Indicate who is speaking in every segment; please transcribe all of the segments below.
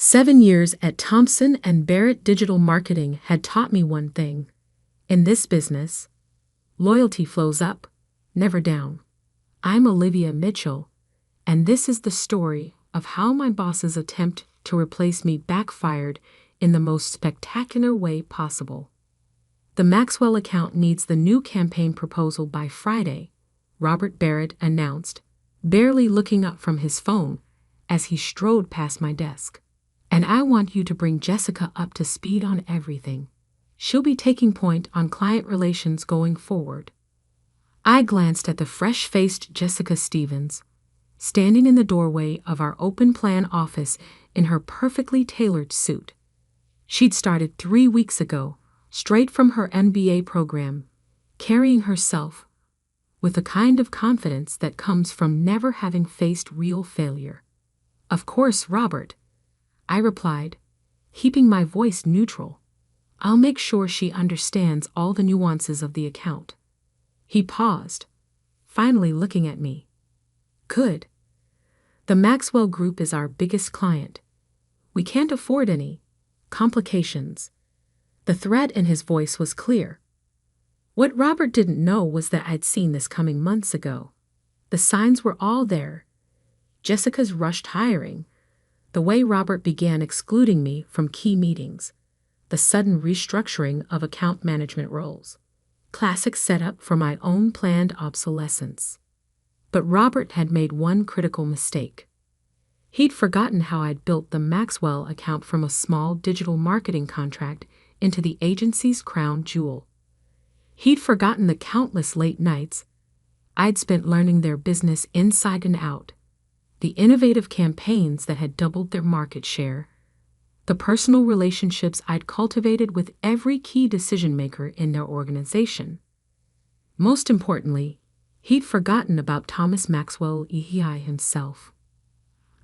Speaker 1: 7 years at Thompson and Barrett Digital Marketing had taught me one thing. In this business, loyalty flows up, never down. I'm Olivia Mitchell, and this is the story of how my boss's attempt to replace me backfired in the most spectacular way possible. The Maxwell account needs the new campaign proposal by Friday, Robert Barrett announced, barely looking up from his phone as he strode past my desk. And I want you to bring Jessica up to speed on everything. She'll be taking point on client relations going forward. I glanced at the fresh-faced Jessica Stevens, standing in the doorway of our open-plan office in her perfectly tailored suit. She'd started 3 weeks ago, straight from her MBA program, carrying herself with the kind of confidence that comes from never having faced real failure. Of course, Robert, I replied, keeping my voice neutral. I'll make sure she understands all the nuances of the account. He paused, finally looking at me. Good. The Maxwell Group is our biggest client. We can't afford any complications. The threat in his voice was clear. What Robert didn't know was that I'd seen this coming months ago. The signs were all there. Jessica's rushed hiring, the way Robert began excluding me from key meetings, the sudden restructuring of account management roles. Classic setup for my own planned obsolescence. But Robert had made one critical mistake. He'd forgotten how I'd built the Maxwell account from a small digital marketing contract into the agency's crown jewel. He'd forgotten the countless late nights I'd spent learning their business inside and out, the innovative campaigns that had doubled their market share, the personal relationships I'd cultivated with every key decision-maker in their organization. Most importantly, he'd forgotten about Thomas Maxwell EHI himself.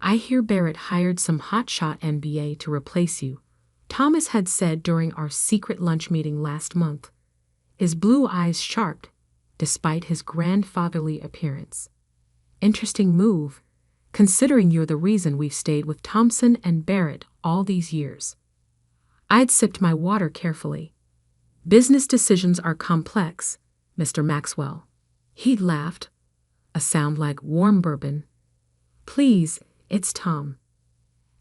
Speaker 1: I hear Barrett hired some hotshot MBA to replace you, Thomas had said during our secret lunch meeting last month, his blue eyes sharp despite his grandfatherly appearance. Interesting move, considering you're the reason we've stayed with Thompson and Barrett all these years. I'd sipped my water carefully. Business decisions are complex, Mr. Maxwell. He'd laughed, a sound like warm bourbon. Please, it's Tom.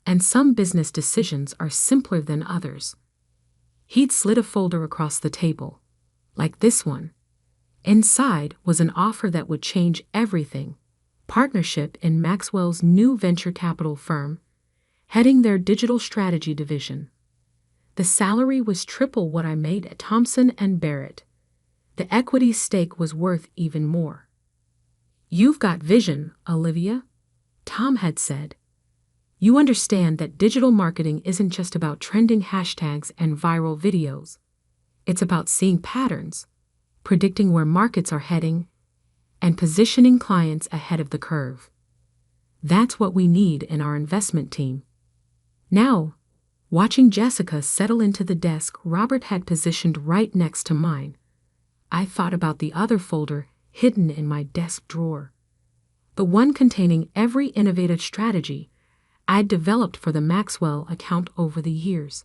Speaker 1: And some business decisions are simpler than others. He'd slid a folder across the table, like this one. Inside was an offer that would change everything. Partnership in Maxwell's new venture capital firm, heading their digital strategy division. The salary was triple what I made at Thompson and Barrett. The equity stake was worth even more. You've got vision, Olivia, Tom had said. You understand that digital marketing isn't just about trending hashtags and viral videos. It's about seeing patterns, predicting where markets are heading, and positioning clients ahead of the curve. That's what we need in our investment team. Now, watching Jessica settle into the desk Robert had positioned right next to mine, I thought about the other folder hidden in my desk drawer. The one containing every innovative strategy I'd developed for the Maxwell account over the years.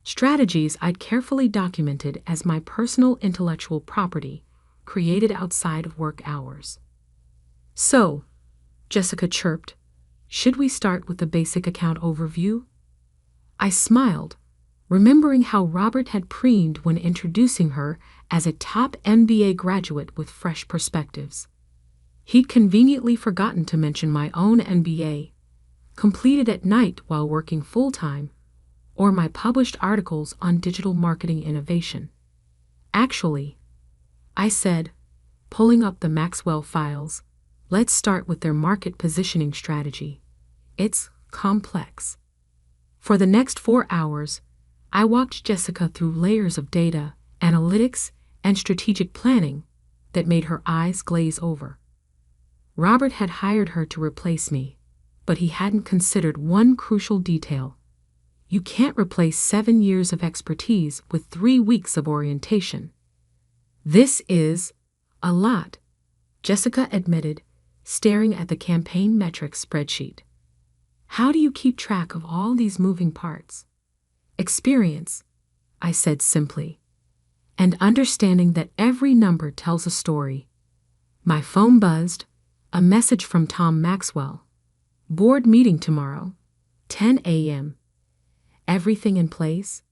Speaker 1: Strategies I'd carefully documented as my personal intellectual property, created outside of work hours. So, Jessica chirped, should we start with the basic account overview? I smiled, remembering how Robert had preened when introducing her as a top MBA graduate with fresh perspectives. He'd conveniently forgotten to mention my own MBA, completed at night while working full-time, or my published articles on digital marketing innovation. Actually, I said, pulling up the Maxwell files, let's start with their market positioning strategy. It's complex. For the next 4 hours, I walked Jessica through layers of data, analytics, and strategic planning that made her eyes glaze over. Robert had hired her to replace me, but he hadn't considered one crucial detail. You can't replace 7 years of expertise with 3 weeks of orientation. This is a lot, Jessica admitted, staring at the campaign metrics spreadsheet. How do you keep track of all these moving parts? Experience, I said simply, and understanding that every number tells a story. My phone buzzed, a message from Tom Maxwell. Board meeting tomorrow, 10 a.m. Everything in place?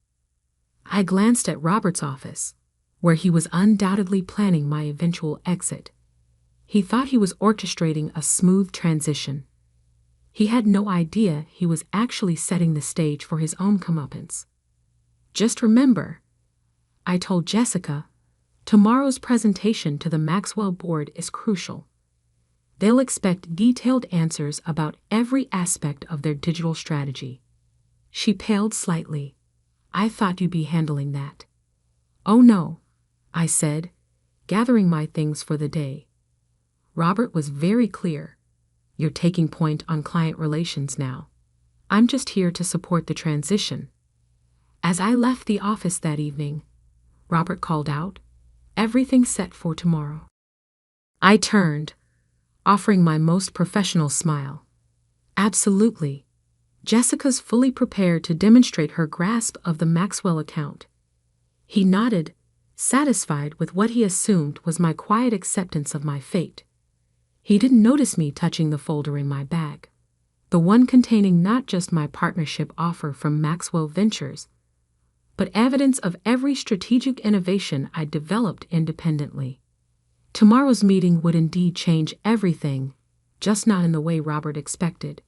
Speaker 1: I glanced at Robert's office, where he was undoubtedly planning my eventual exit. He thought he was orchestrating a smooth transition. He had no idea he was actually setting the stage for his own comeuppance. Just remember, I told Jessica, tomorrow's presentation to the Maxwell board is crucial. They'll expect detailed answers about every aspect of their digital strategy. She paled slightly. I thought you'd be handling that. Oh no, I said, gathering my things for the day. Robert was very clear. You're taking point on client relations now. I'm just here to support the transition. As I left the office that evening, Robert called out, "Everything's set for tomorrow." I turned, offering my most professional smile. Absolutely. Jessica's fully prepared to demonstrate her grasp of the Maxwell account. He nodded, satisfied with what he assumed was my quiet acceptance of my fate. He didn't notice me touching the folder in my bag, the one containing not just my partnership offer from Maxwell Ventures, but evidence of every strategic innovation I developed independently. Tomorrow's meeting would indeed change everything, just not in the way Robert expected.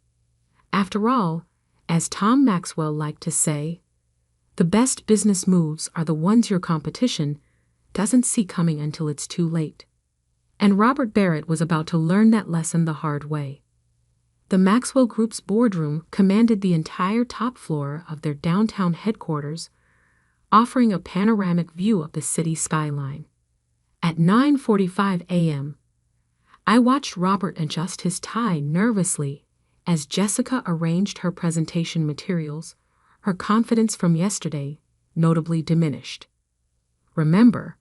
Speaker 1: After all, as Tom Maxwell liked to say, the best business moves are the ones your competition doesn't see coming until it's too late. And Robert Barrett was about to learn that lesson the hard way. The Maxwell Group's boardroom commanded the entire top floor of their downtown headquarters, offering a panoramic view of the city skyline. At 9:45 a.m., I watched Robert adjust his tie nervously as Jessica arranged her presentation materials. Her confidence from yesterday notably diminished. "Remember,"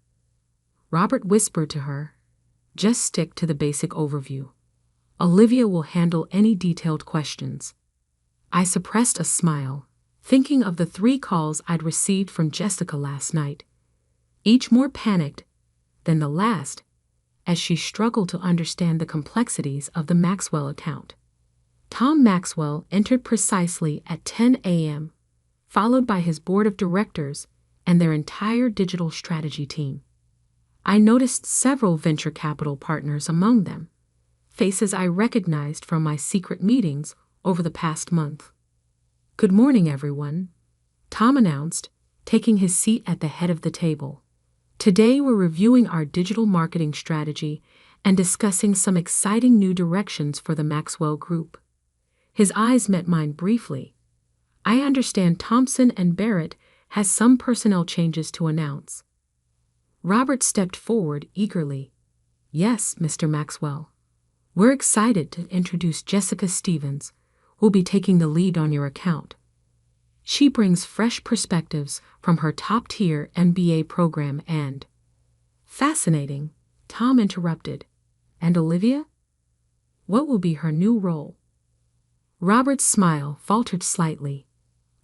Speaker 1: Robert whispered to her, "just stick to the basic overview. Olivia will handle any detailed questions." I suppressed a smile, thinking of the 3 calls I'd received from Jessica last night, each more panicked than the last, as she struggled to understand the complexities of the Maxwell account. Tom Maxwell entered precisely at 10 a.m., followed by his board of directors and their entire digital strategy team. I noticed several venture capital partners among them, faces I recognized from my secret meetings over the past month. "Good morning, everyone," Tom announced, taking his seat at the head of the table. "Today we're reviewing our digital marketing strategy and discussing some exciting new directions for the Maxwell Group." His eyes met mine briefly. I understand Thompson and Barrett has some personnel changes to announce. Robert stepped forward eagerly. "Yes, Mr. Maxwell. We're excited to introduce Jessica Stevens, who'll be taking the lead on your account. She brings fresh perspectives from her top-tier MBA program and—" "Fascinating," Tom interrupted. "And Olivia? What will be her new role?" Robert's smile faltered slightly.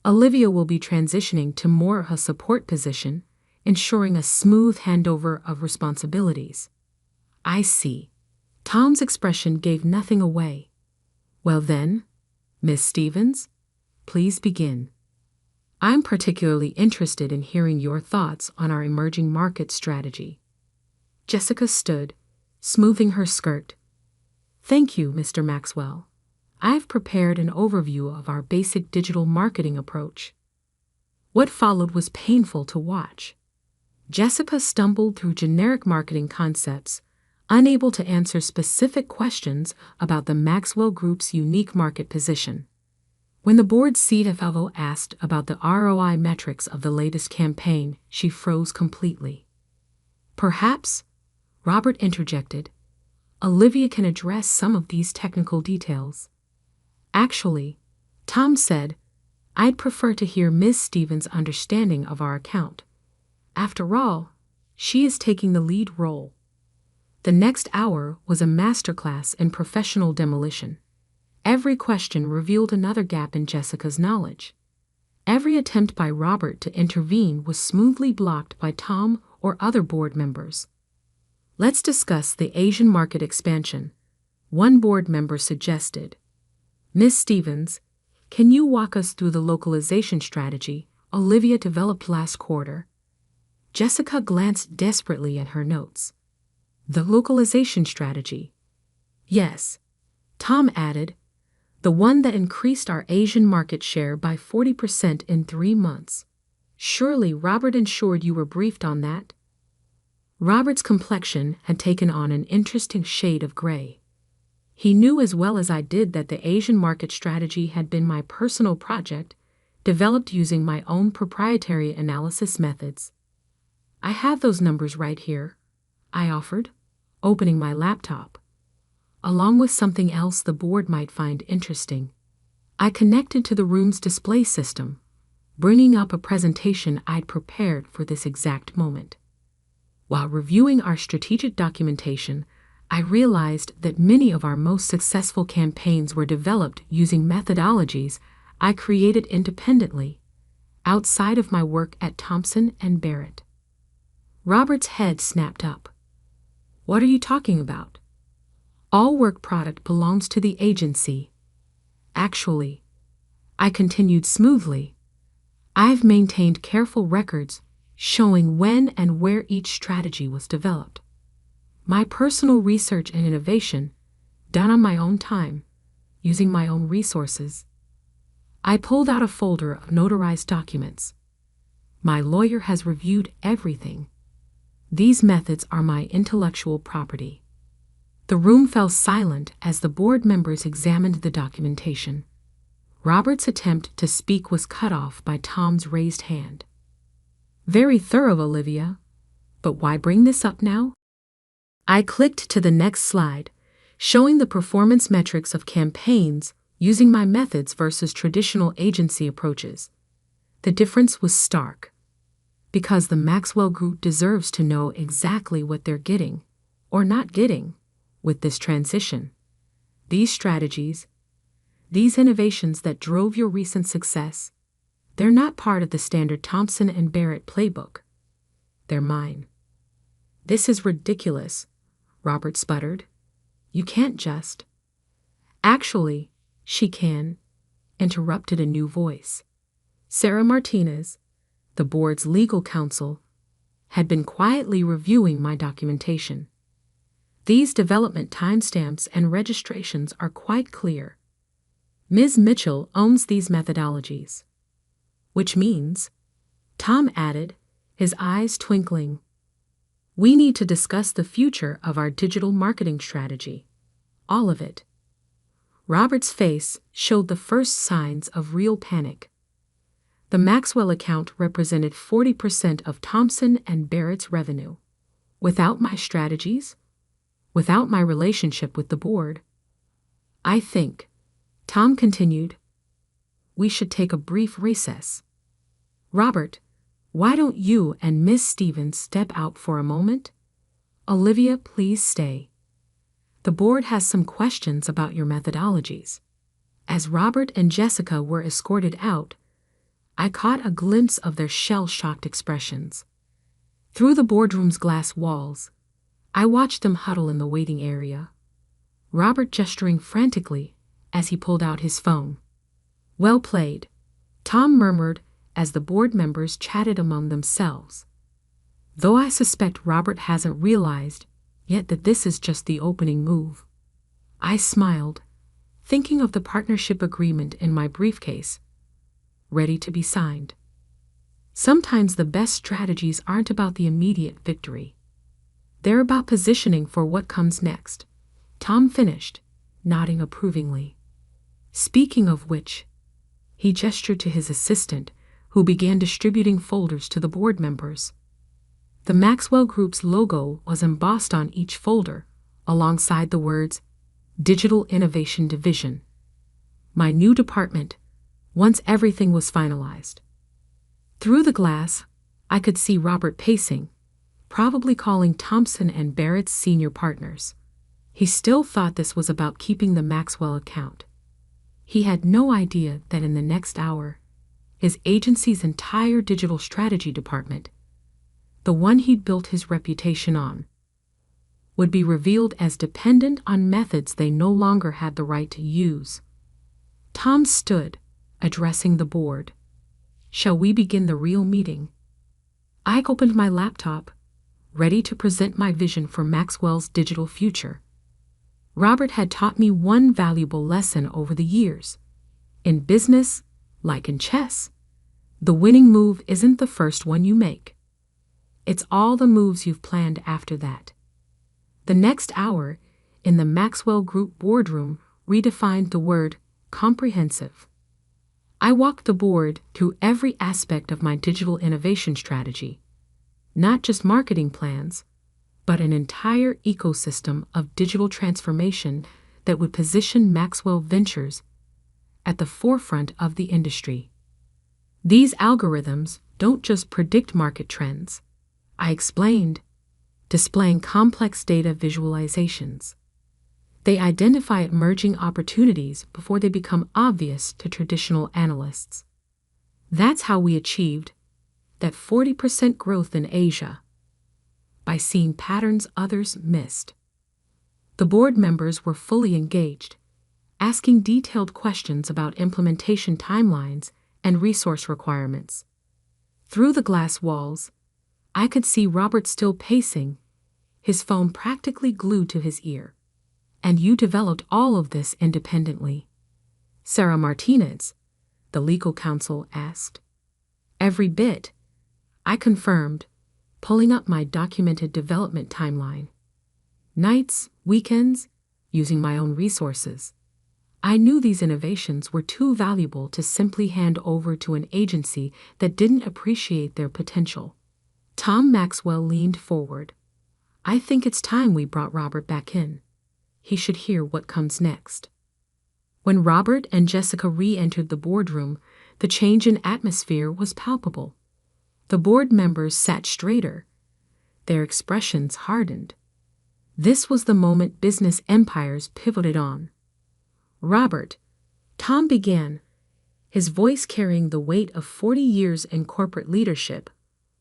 Speaker 1: "Olivia will be transitioning to more of a support position, ensuring a smooth handover of responsibilities." "I see." Tom's expression gave nothing away. "Well then, Miss Stevens, please begin. I'm particularly interested in hearing your thoughts on our emerging market strategy." Jessica stood, smoothing her skirt. "Thank you, Mr. Maxwell. I've prepared an overview of our basic digital marketing approach." What followed was painful to watch. Jessica stumbled through generic marketing concepts, unable to answer specific questions about the Maxwell Group's unique market position. When the board's CFO asked about the ROI metrics of the latest campaign, she froze completely. "Perhaps," Robert interjected, "Olivia can address some of these technical details." "Actually," Tom said, "I'd prefer to hear Ms. Stevens' understanding of our account. After all, she is taking the lead role." The next hour was a masterclass in professional demolition. Every question revealed another gap in Jessica's knowledge. Every attempt by Robert to intervene was smoothly blocked by Tom or other board members. Let's discuss the Asian market expansion, one board member suggested. Ms. Stevens, can you walk us through the localization strategy Olivia developed last quarter? Jessica glanced desperately at her notes. The localization strategy. Yes, Tom added, the one that increased our Asian market share by 40% in 3 months. Surely Robert ensured you were briefed on that? Robert's complexion had taken on an interesting shade of gray. He knew as well as I did that the Asian market strategy had been my personal project, developed using my own proprietary analysis methods. I have those numbers right here, I offered, opening my laptop. Along with something else the board might find interesting. I connected to the room's display system, bringing up a presentation I'd prepared for this exact moment. While reviewing our strategic documentation, I realized that many of our most successful campaigns were developed using methodologies I created independently, outside of my work at Thompson and Barrett. Robert's head snapped up. What are you talking about? All work product belongs to the agency. Actually, I continued smoothly, I've maintained careful records showing when and where each strategy was developed. My personal research and innovation, done on my own time, using my own resources. I pulled out a folder of notarized documents. My lawyer has reviewed everything. These methods are my intellectual property. The room fell silent as the board members examined the documentation. Robert's attempt to speak was cut off by Tom's raised hand. Very thorough, Olivia. But why bring this up now? I clicked to the next slide, showing the performance metrics of campaigns using my methods versus traditional agency approaches. The difference was stark. Because the Maxwell Group deserves to know exactly what they're getting, or not getting, with this transition. These strategies, these innovations that drove your recent success, they're not part of the standard Thompson and Barrett playbook. They're mine. This is ridiculous, Robert sputtered. You can't just. Actually, she can, interrupted a new voice. Sarah Martinez, the board's legal counsel, had been quietly reviewing my documentation. These development timestamps and registrations are quite clear. Ms. Mitchell owns these methodologies. Which means, Tom added, his eyes twinkling, we need to discuss the future of our digital marketing strategy. All of it. Robert's face showed the first signs of real panic. The Maxwell account represented 40% of Thompson and Barrett's revenue. Without my strategies, without my relationship with the board, I think, Tom continued, we should take a brief recess. Robert, why don't you and Miss Stevens step out for a moment? Olivia, please stay. The board has some questions about your methodologies. As Robert and Jessica were escorted out, I caught a glimpse of their shell-shocked expressions. Through the boardroom's glass walls, I watched them huddle in the waiting area, Robert gesturing frantically as he pulled out his phone. Well played, Tom murmured as the board members chatted among themselves. Though I suspect Robert hasn't realized yet that this is just the opening move. I smiled, thinking of the partnership agreement in my briefcase, ready to be signed. Sometimes the best strategies aren't about the immediate victory. They're about positioning for what comes next. Tom finished, nodding approvingly. Speaking of which, he gestured to his assistant, who began distributing folders to the board members. The Maxwell Group's logo was embossed on each folder, alongside the words, Digital Innovation Division. My new department, once everything was finalized. Through the glass, I could see Robert pacing, probably calling Thompson and Barrett's senior partners. He still thought this was about keeping the Maxwell account. He had no idea that in the next hour, his agency's entire digital strategy department, the one he'd built his reputation on, would be revealed as dependent on methods they no longer had the right to use. Tom stood, addressing the board. "Shall we begin the real meeting?" I opened my laptop, ready to present my vision for Maxwell's digital future. Robert had taught me one valuable lesson over the years. In business, like in chess, the winning move isn't the first one you make. It's all the moves you've planned after that. The next hour, in the Maxwell Group boardroom, redefined the word comprehensive. I walked the board through every aspect of my digital innovation strategy, not just marketing plans, but an entire ecosystem of digital transformation that would position Maxwell Ventures at the forefront of the industry. These algorithms don't just predict market trends, I explained, displaying complex data visualizations. They identify emerging opportunities before they become obvious to traditional analysts. That's how we achieved that 40% growth in Asia, by seeing patterns others missed. The board members were fully engaged, asking detailed questions about implementation timelines and resource requirements. Through the glass walls, I could see Robert still pacing, his phone practically glued to his ear. "And you developed all of this independently?" Sarah Martinez, the legal counsel, asked. "Every bit," I confirmed, pulling up my documented development timeline. Nights, weekends, using my own resources. I knew these innovations were too valuable to simply hand over to an agency that didn't appreciate their potential. Tom Maxwell leaned forward. "I think it's time we brought Robert back in. He should hear what comes next." When Robert and Jessica re-entered the boardroom, the change in atmosphere was palpable. The board members sat straighter. Their expressions hardened. This was the moment business empires pivoted on. "Robert," Tom began, his voice carrying the weight of 40 years in corporate leadership,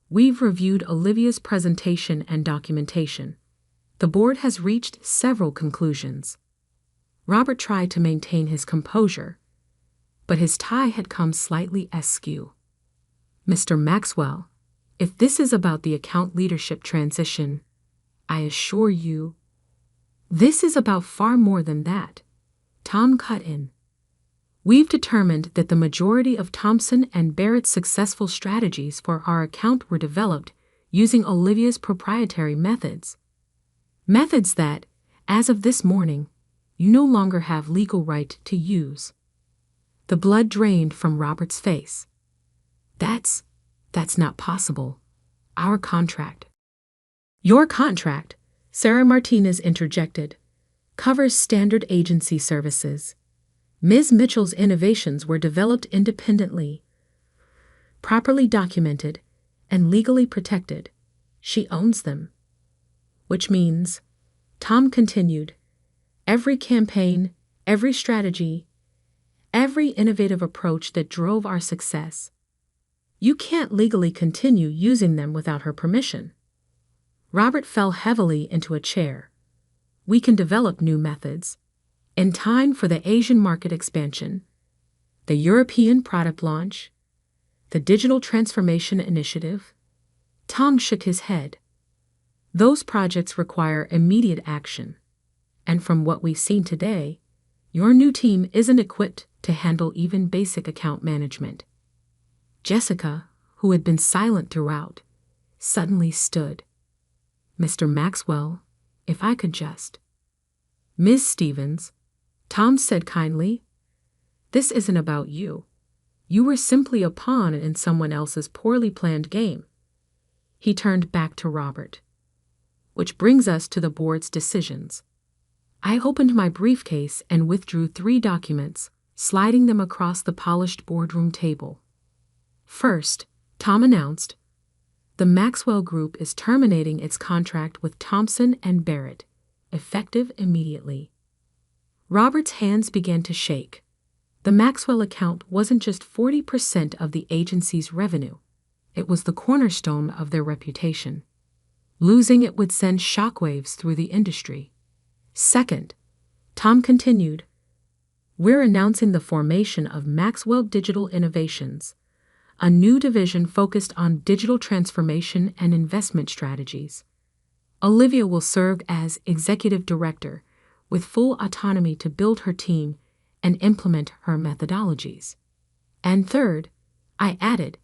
Speaker 1: "we've reviewed Olivia's presentation and documentation. The board has reached several conclusions." Robert tried to maintain his composure, but his tie had come slightly askew. "Mr. Maxwell, if this is about the account leadership transition, I assure you, this is about far more than that," Tom cut in. "We've determined that the majority of Thompson and Barrett's successful strategies for our account were developed using Olivia's proprietary methods. Methods that, as of this morning, you no longer have legal right to use." The blood drained from Robert's face. That's not possible. Our contract." "Your contract," Sarah Martinez interjected, "covers standard agency services. Ms. Mitchell's innovations were developed independently, properly documented, and legally protected. She owns them. Which means," Tom continued, "every campaign, every strategy, every innovative approach that drove our success. You can't legally continue using them without her permission." Robert fell heavily into a chair. "We can develop new methods, in time for the Asian market expansion, the European product launch, the digital transformation initiative." Tom shook his head. "Those projects require immediate action, and from what we've seen today, your new team isn't equipped to handle even basic account management." Jessica, who had been silent throughout, suddenly stood. "Mr. Maxwell, if I could just—" "Ms. Stevens," Tom said kindly, "this isn't about you. You were simply a pawn in someone else's poorly planned game." He turned back to Robert. "Which brings us to the board's decisions." I opened my briefcase and withdrew 3 documents, sliding them across the polished boardroom table. First, Tom announced, "The Maxwell Group is terminating its contract with Thompson and Barrett, effective immediately." Robert's hands began to shake. The Maxwell account wasn't just 40% of the agency's revenue, it was the cornerstone of their reputation. Losing it would send shockwaves through the industry. Second, Tom continued, we're announcing the formation of Maxwell Digital Innovations, a new division focused on digital transformation and investment strategies. Olivia will serve as executive director, with full autonomy to build her team and implement her methodologies. And third, I added,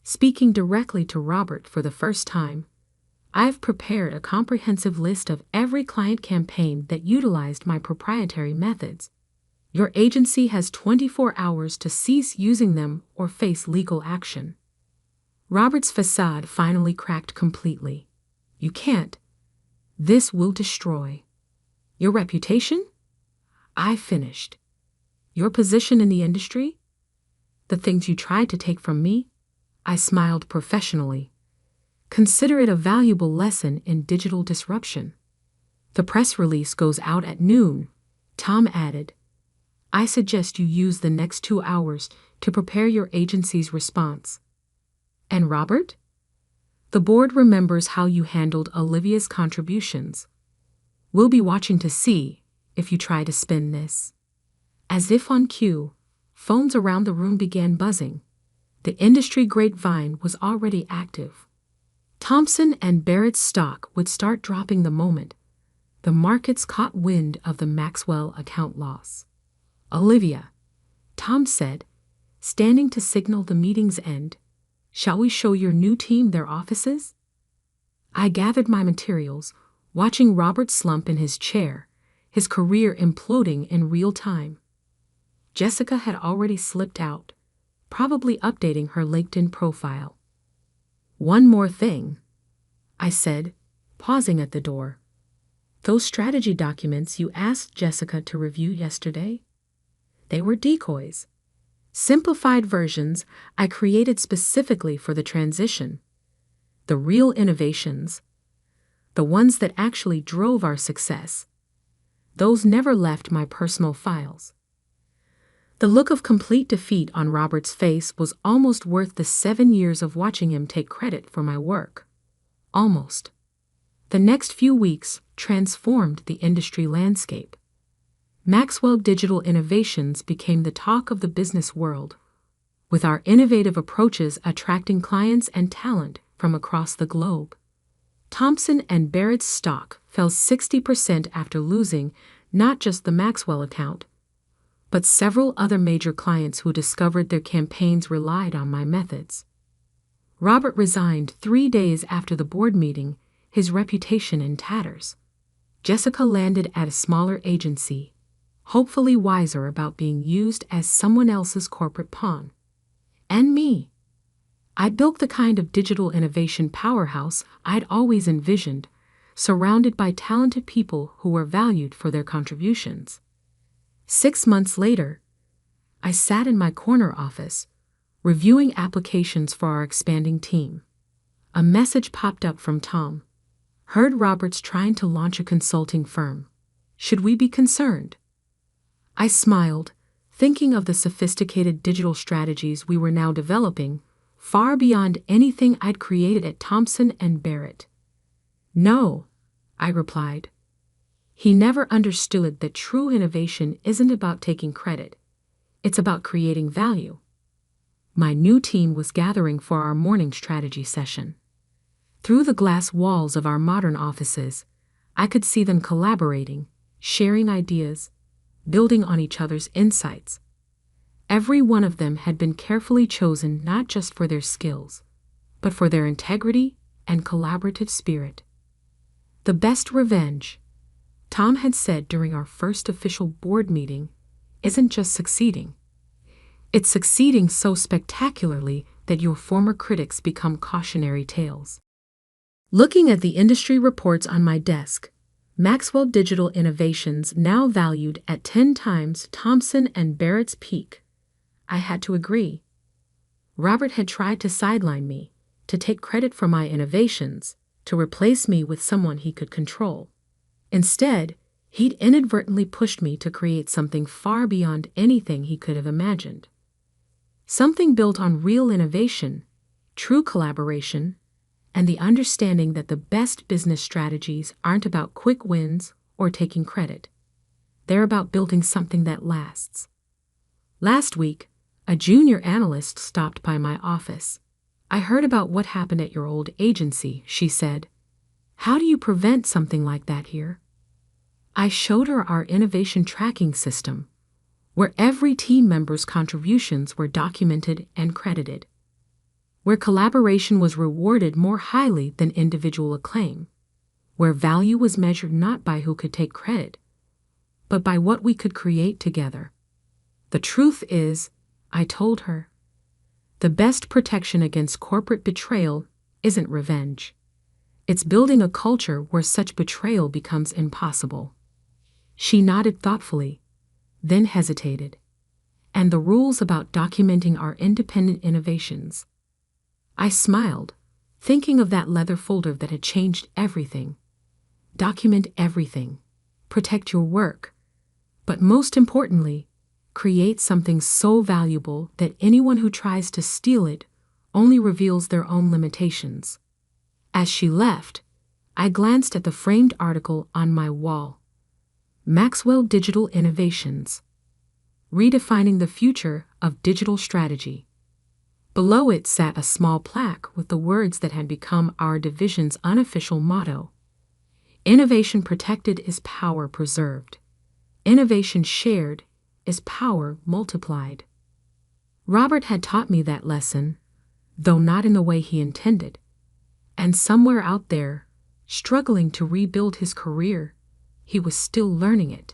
Speaker 1: speaking directly to Robert for the first time, I've prepared a comprehensive list of every client campaign that utilized my proprietary methods. Your agency has 24 hours to cease using them or face legal action. Robert's facade finally cracked completely. You can't. This will destroy your reputation? I finished. Your position in the industry? The things you tried to take from me? I smiled professionally. Consider it a valuable lesson in digital disruption. The press release goes out at noon, Tom added. I suggest you use the next 2 hours to prepare your agency's response. And Robert? The board remembers how you handled Olivia's contributions. We'll be watching to see if you try to spin this. As if on cue, phones around the room began buzzing. The industry grapevine was already active. Thompson and Barrett's stock would start dropping the moment the markets caught wind of the Maxwell account loss. Olivia, Tom said, standing to signal the meeting's end, shall we show your new team their offices? I gathered my materials, watching Robert slump in his chair, his career imploding in real time. Jessica had already slipped out, probably updating her LinkedIn profile. One more thing, I said, pausing at the door. Those strategy documents you asked Jessica to review yesterday? They were decoys. Simplified versions I created specifically for the transition. The real innovations, the ones that actually drove our success, those never left my personal files. The look of complete defeat on Robert's face was almost worth the 7 years of watching him take credit for my work. Almost. The next few weeks transformed the industry landscape. Maxwell Digital Innovations became the talk of the business world, with our innovative approaches attracting clients and talent from across the globe. Thompson and Barrett's stock fell 60% after losing not just the Maxwell account, but several other major clients who discovered their campaigns relied on my methods. Robert resigned 3 days after the board meeting, his reputation in tatters. Jessica landed at a smaller agency, hopefully wiser about being used as someone else's corporate pawn. And me. I built the kind of digital innovation powerhouse I'd always envisioned, surrounded by talented people who were valued for their contributions. 6 months later, I sat in my corner office, reviewing applications for our expanding team. A message popped up from Tom. Heard Robert's trying to launch a consulting firm. Should we be concerned? I smiled, thinking of the sophisticated digital strategies we were now developing, far beyond anything I'd created at Thompson and Barrett. No, I replied. He never understood that true innovation isn't about taking credit. It's about creating value. My new team was gathering for our morning strategy session. Through the glass walls of our modern offices, I could see them collaborating, sharing ideas, building on each other's insights. Every one of them had been carefully chosen not just for their skills, but for their integrity and collaborative spirit. The best revenge, Tom had said during our first official board meeting, isn't just succeeding. It's succeeding so spectacularly that your former critics become cautionary tales. Looking at the industry reports on my desk, Maxwell Digital Innovations now valued at 10 times Thompson and Barrett's peak. I had to agree. Robert had tried to sideline me, to take credit for my innovations, to replace me with someone he could control. Instead, He'd inadvertently pushed me to create something far beyond anything he could have imagined. Something built on real innovation, true collaboration, and the understanding that the best business strategies aren't about quick wins or taking credit. They're about building something that lasts. Last week, a junior analyst stopped by my office. "I heard about what happened at your old agency," she said. "How do you prevent something like that here?" I showed her our innovation tracking system, where every team member's contributions were documented and credited, where collaboration was rewarded more highly than individual acclaim, where value was measured not by who could take credit, but by what we could create together. "The truth is," I told her, "the best protection against corporate betrayal isn't revenge. It's building a culture where such betrayal becomes impossible." She nodded thoughtfully, then hesitated. "And the rules about documenting our independent innovations." I smiled, thinking of that leather folder that had changed everything. Document everything. Protect your work. But most importantly, create something so valuable that anyone who tries to steal it only reveals their own limitations. As she left, I glanced at the framed article on my wall. Maxwell Digital Innovations, Redefining the Future of Digital Strategy. Below it sat a small plaque with the words that had become our division's unofficial motto: "Innovation protected is power preserved. Innovation shared is power multiplied." Robert had taught me that lesson, though not in the way he intended. And somewhere out there, struggling to rebuild his career, he was still learning it.